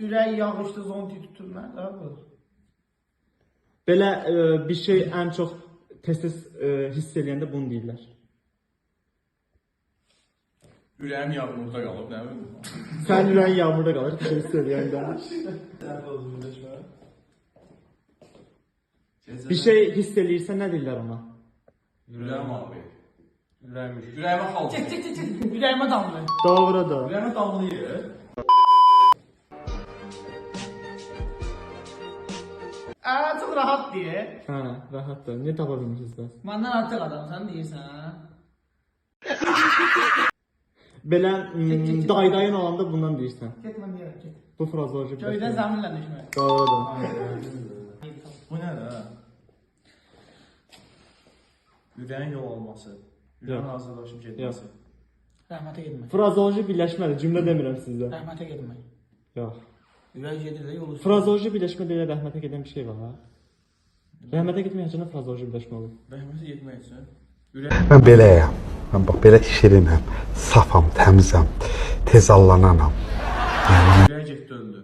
ürək yağışlı zonti tutulmaz abi. Belə bir şey ən çox tez-tez hiss eləyəndə bunu deyirlər. Ürəyim yağmurda qalıb, nə bilim. Sən ürəyin yağmurda qalır, bir şey hiss eləyəndə. Bir şey hiss eləyirsə nə deyirlər ona? Ürəyim abi. Ürəymiş. Ürəyimə xalq. Çık. Ürəyimə damlıyor. Doğru da. Ürəyimə damlayır. Çok rahat diye. Hə, rahatdır. Niyə tapa bilmirsiniz bəs? Məndən artıq adamsan deyirsən. Belə daydayın olanda bundan deyirsən. Get mən deyirəm, get. Bu frazoloji. Göydən zəminlə düşmək. Doğrudur. Bu nədir ha? Ürəyin yol olması. Ürəyin hazırlaşıb getməsi. Rəhmətə getmək. Frazoloji birləşmədir, cümlə demirəm sizə. Rəhmətə getmək. Yox. Ürək gedir də yolu. Frazoloji birləşmə deyə rəhmətə gedən bir şey var ha. Rəhmətə getməyəcək frazoloji birləşmə olur. Rəhmətə getmək üçün. Mən beləyəm. Mən bax belə şirinəm, safam, təmizəm, tez allananam. Ürək getdi öldü.